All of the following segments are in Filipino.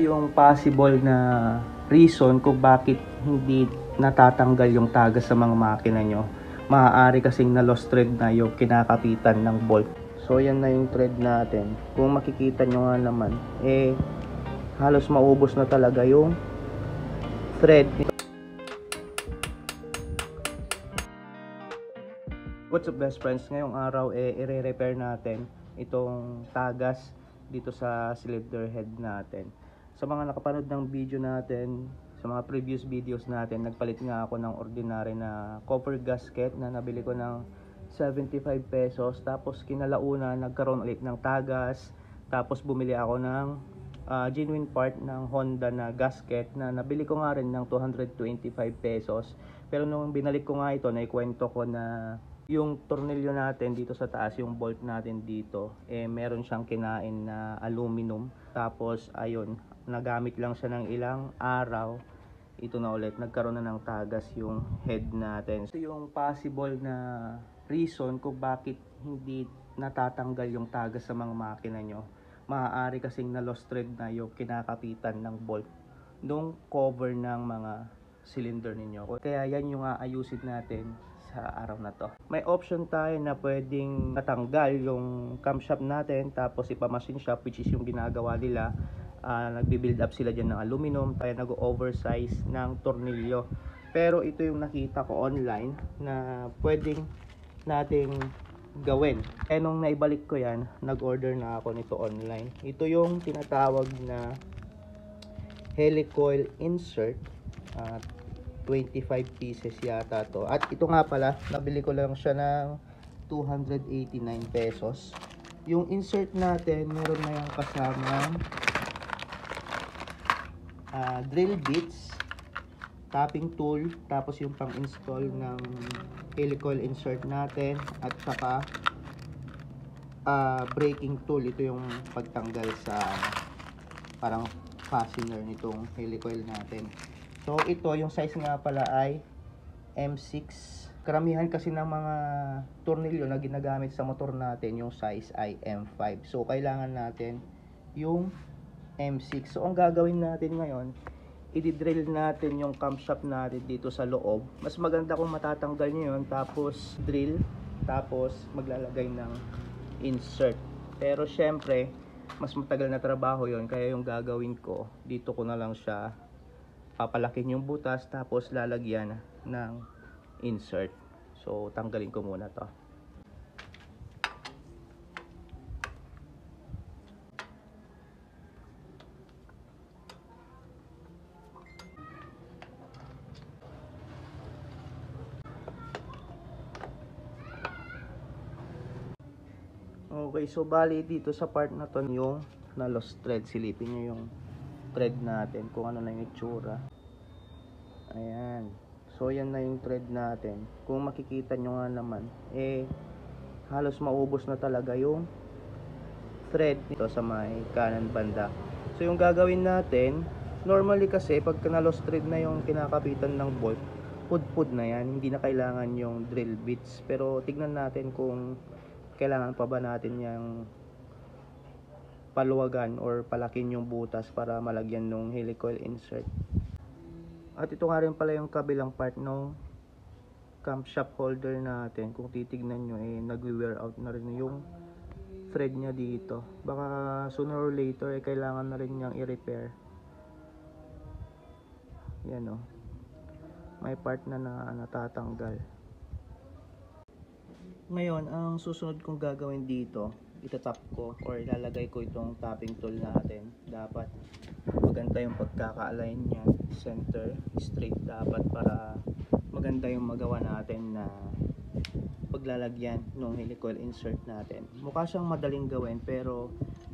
Yung possible na reason kung bakit hindi natatanggal yung tagas sa mga makina nyo. Maaari kasing na lost thread na yung kinakapitan ng bolt. So yan na yung thread natin. Kung makikita nyo nga naman, halos maubos na talaga yung thread. What's up best friends? Ngayong araw i-repair natin itong tagas dito sa cylinder head natin. Sa mga nakapanood ng video natin, sa mga previous videos natin, nagpalit nga ako ng ordinary na copper gasket na nabili ko ng 75 pesos. Tapos kinalauna nagkaroon ulit ng tagas. Tapos bumili ako ng genuine part ng Honda na gasket na nabili ko nga rin ng 225 pesos. Pero nung binalik ko nga ito, naikwento ko na yung tornilyo natin dito sa taas, yung bolt natin dito, meron siyang kinain na aluminum. Tapos ayun, nagamit lang siya ng ilang araw. Ito na ulit, nagkaroon na ng tagas yung head natin. Ito yung possible na reason kung bakit hindi natatanggal yung tagas sa mga makina nyo. Maaari kasing na lost thread na yung kinakapitan ng bolt nung cover ng mga cylinder ninyo. Kaya yan yung aayusin natin sa araw na to. May option tayo na pwedeng natanggal yung camshaft natin tapos ipa-machine shop, which is yung ginagawa nila. Nagbi-build up sila dyan ng aluminum, kaya nag-oversize ng tornilyo. Pero ito yung nakita ko online na pwedeng nating gawin. Nung naibalik ko yan, nag-order na ako nito online. Ito yung tinatawag na helicoil insert. 25 pieces yata to. At ito nga pala, nabili ko lang siya ng 289 pesos. Yung insert natin, meron na yung kasamang drill bits, tapping tool, tapos yung pang-install ng helicoil insert natin, at saka braking tool. Ito yung pagtanggal sa parang fastener nitong helicoil natin. So ito, yung size nga pala ay M6. Karamihan kasi ng mga tornilyo na ginagamit sa motor natin, yung size ay M5. So kailangan natin yung M6. So ang gagawin natin ngayon, i-drill natin yung camshaft natin dito sa loob. Mas maganda kung matatanggal nyo yun, tapos drill, tapos maglalagay ng insert. Pero syempre, mas matagal na trabaho yon, kaya yung gagawin ko, dito ko na lang siya papalakin yung butas, tapos lalagyan ng insert. So tanggalin ko muna to. Okay, so bali dito sa part na to yung na lost thread. Silipin nyo yung thread natin kung ano na yung itsura. Ayan, so yan na yung thread natin. Kung makikita nyo nga naman, halos maubos na talaga yung thread dito sa may kanan banda. So yung gagawin natin, normally kasi pagka na lost thread na yung kinakapitan ng bolt, pud-pud na yan, hindi na kailangan yung drill bits. Pero tignan natin kung kailangan pa ba natin yung paluwagan or palakin yung butas para malagyan ng helicoil insert. At ito nga rin pala yung kabilang part ng camshaft holder natin. Kung titignan nyo, nag-wear out na rin yung thread nya dito. Baka sooner or later kailangan na rin niyang i-repair. Yan o, may part na natatanggal. Ngayon, ang susunod kong gagawin dito, itatap ko or ilalagay ko itong tapping tool natin. Dapat maganda yung pagkaka-align niya, center, straight dapat, para maganda yung magawa natin na paglalagyan ng helicoil insert natin. Mukha siyang madaling gawin pero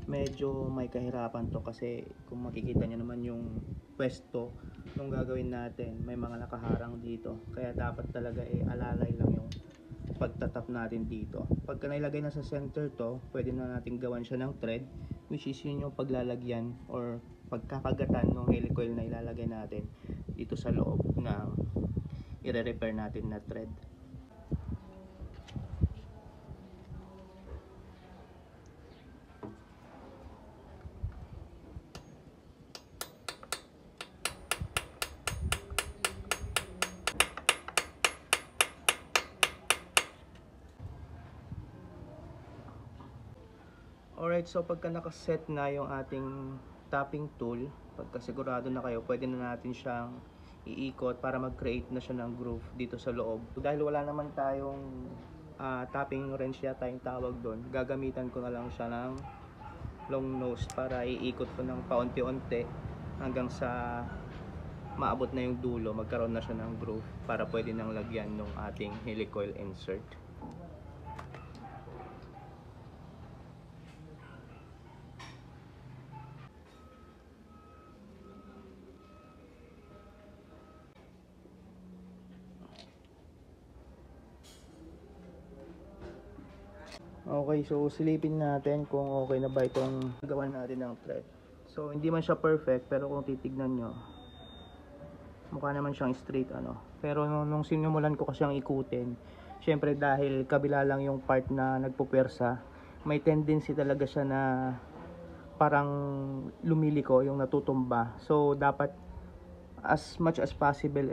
medyo may kahirapan to, kasi kung makikita niyo naman yung pwesto nung gagawin natin, may mga nakaharang dito. Kaya dapat talaga alalay lang yung pagtatap natin dito. Pagka nailagay na sa center to, pwede na natin gawan siya ng thread, which is yun yung paglalagyan or pagkakagatan ng helicoil na ilalagay natin dito sa loob ng i-repair natin na thread. Alright, so pagka nakaset na yung ating tapping tool, pagka sigurado na kayo, pwede na natin siyang iikot para mag-create na siya ng groove dito sa loob. Dahil wala naman tayong tapping wrench yata yung tawag doon, gagamitan ko na lang siya ng long nose para iikot ko ng paunti-unti hanggang sa maabot na yung dulo, magkaroon na siya ng groove para pwede nang lagyan ng ating helicoil insert. Okay, so silipin natin kung okay na ba itong gawan natin ng thread. So hindi man siya perfect, pero kung titignan nyo, mukha naman siyang straight ano. Pero nung sinimulan ko kasi ang ikutin, syempre dahil kabila lang yung part na nagpupersa, may tendency talaga siya na parang lumiliko, yung natutumba. So dapat as much as possible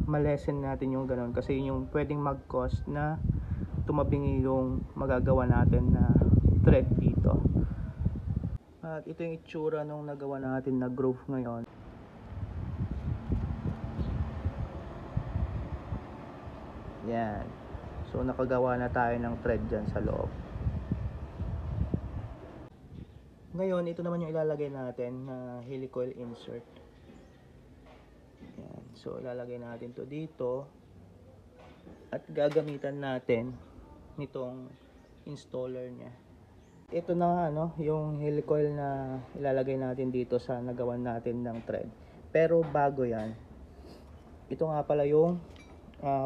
malesen natin yung ganun, kasi yun yung pwedeng mag-cause na tumabingi yung magagawa natin na thread dito. At ito yung itsura nung nagawa natin na groove ngayon. Yan. So nakagawa na tayo ng thread dyan sa loob. Ngayon, ito naman yung ilalagay natin na helicoil insert. Yan. So ilalagay natin to dito. At gagamitan natin nitong installer niya. Ito na ano, yung helicoil na ilalagay natin dito sa nagawan natin ng thread. Pero bago yan, ito nga pala yung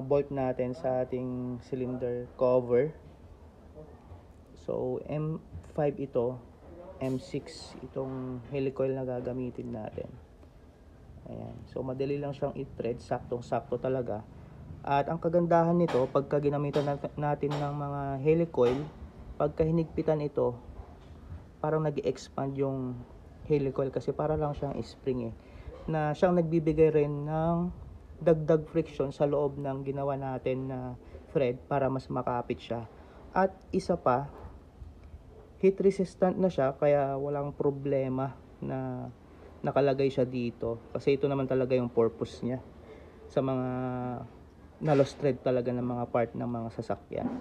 bolt natin sa ating cylinder cover. So M5 ito, M6 itong helicoil na gagamitin natin. Ayan. So madali lang siyang i-thread, saktong-sakto talaga. At ang kagandahan nito, pagka ginamitan natin ng mga helicoil, pagka hinigpitan ito, parang nag-expand yung helicoil kasi para lang siyang spring na siyang nagbibigay rin ng dagdag friction sa loob ng ginawa natin na thread para mas makapit siya. At isa pa, heat resistant na siya, kaya walang problema na nakalagay siya dito, kasi ito naman talaga yung purpose niya sa mga na lost thread talaga ng mga part ng mga sasakyan.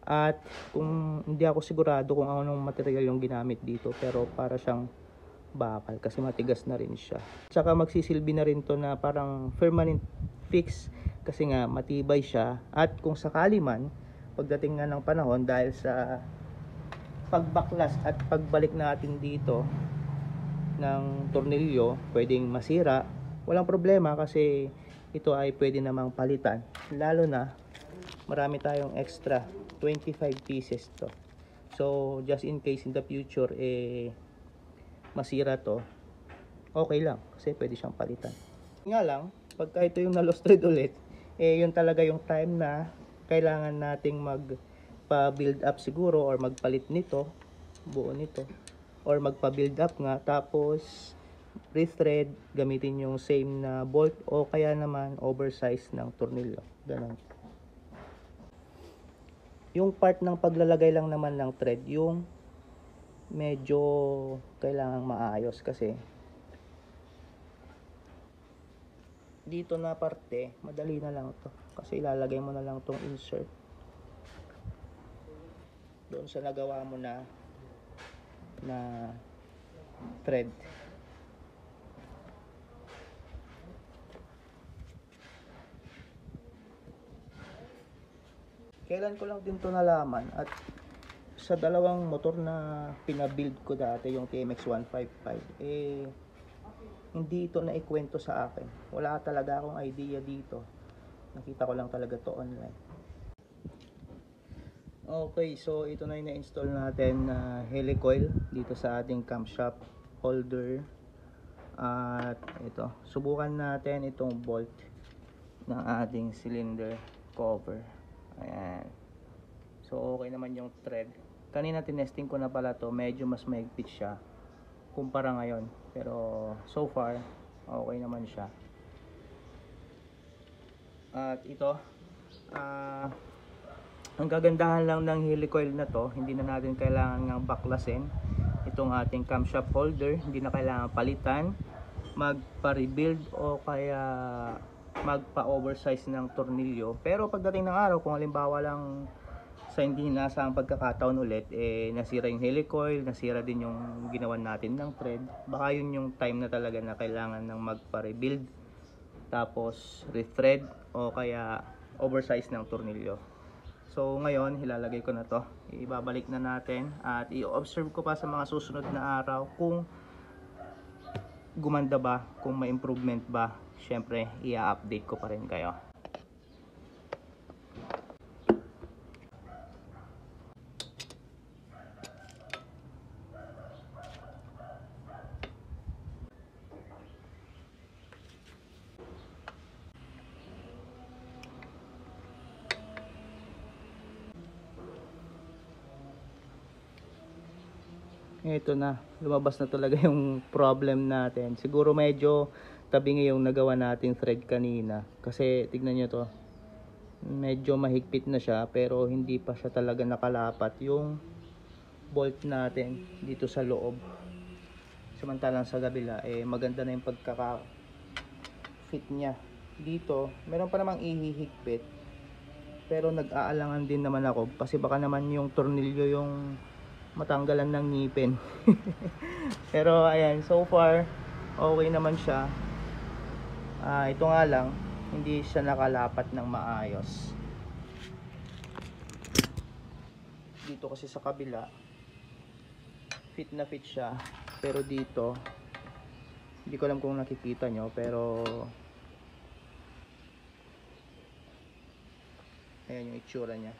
At kung hindi ako sigurado kung anong material yung ginamit dito, pero para siyang bakal kasi matigas na rin siya. Tsaka magsisilbi na rin to na parang permanent fix kasi nga matibay siya. At kung sakali man pagdating nga ng panahon, dahil sa pagbaklas at pagbalik natin dito ng tornilyo, pwedeng masira, walang problema kasi ito ay pwede namang palitan, lalo na marami tayong extra 25 pieces to. So just in case in the future masira to, okay lang kasi pwede siyang palitan. Nga lang, pagka ito yung na-lost thread ulit, yun talaga yung time na kailangan nating magpa-build up siguro or magpalit nito, buo nito, or magpa-build up nga, tapos re-thread, gamitin yung same na bolt o kaya naman oversize ng tornilyo. Ganun. Yung part ng paglalagay lang naman ng thread, yung medyo kailangang maayos kasi dito na parte, madali na lang to kasi ilalagay mo na lang tong insert doon sa nagawa mo na thread. Kailan ko lang din to nalaman, at sa dalawang motor na pinabuild ko dati, yung TMX 155, hindi ito na ikwento sa akin. Wala talaga akong idea dito. Nakita ko lang talaga to online. Okay, so ito na yung na-install natin na helicoil dito sa ating camshaft holder. At ito, subukan natin itong bolt ng ating cylinder cover. Ayan. So okay naman yung thread. Kanina tinesting ko na pala to, medyo mas mahigpit siya kumpara ngayon, pero so far okay naman siya. At ito, ang kagandahan lang ng helicoil na to, hindi na natin kailangan ng baklasin itong ating camshaft holder. Hindi na kailangan palitan, magpa-rebuild o kaya magpa-oversize ng tornilyo. Pero pagdating ng araw, kung halimbawa lang sa hindi inaasahang pagkakataon ulit, nasira yung helicoil, nasira din yung ginawan natin ng thread, baka yun yung time na talaga na kailangan ng magpa-rebuild, tapos rethread o kaya oversize ng tornilyo. So ngayon, ilalagay ko na to, ibabalik na natin at i-observe ko pa sa mga susunod na araw kung gumanda ba, kung may improvement ba. Syempre, i-update ko pa rin kayo. Ito na, lumabas na talaga yung problem natin. Siguro medyo tabi yung nagawa nating thread kanina. Kasi tignan nyo to, medyo mahigpit na siya pero hindi pa siya talaga nakalapat yung bolt natin dito sa loob. Samantalang sa kabila, maganda na yung pagkaka-fit niya. Dito, meron pa namang ihihigpit. Pero nag-aalangan din naman ako kasi baka naman yung tornilyo yung matanggalan ng ngipin. Pero ayan, so far okay naman siya. Ito nga lang, hindi siya nakalapat ng maayos. Dito kasi sa kabila fit na fit siya, pero dito hindi ko alam kung nakikita nyo, pero ayan yung itsura niya.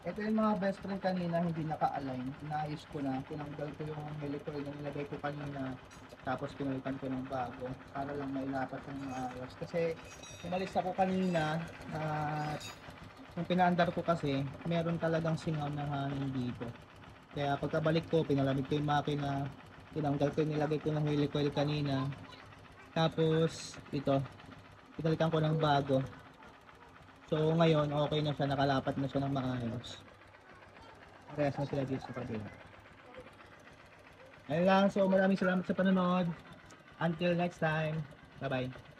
Ito yung mga best friend kanina, hindi naka-align. Inaayos ko na. Tinanggal ko yung helicoil na nilagay ko kanina. Tapos pinalitan ko ng bago. Para lang mailapat ng maayos. Kasi umalis ako kanina. Yung pinaandar ko kasi, meron talagang singaw ng hangin dito. Kaya pagkabalik ko, pinalamig ko yung makina. Tinanggal ko yung nilagay ko ng helicoil kanina. Tapos ito, pinalitan ko ng bago. So ngayon, okay na siya, nakalapat na siya ng maayos. Parehas na sila dito sa kabila. Ayun lang, so maraming salamat sa panonood. Until next time, bye bye.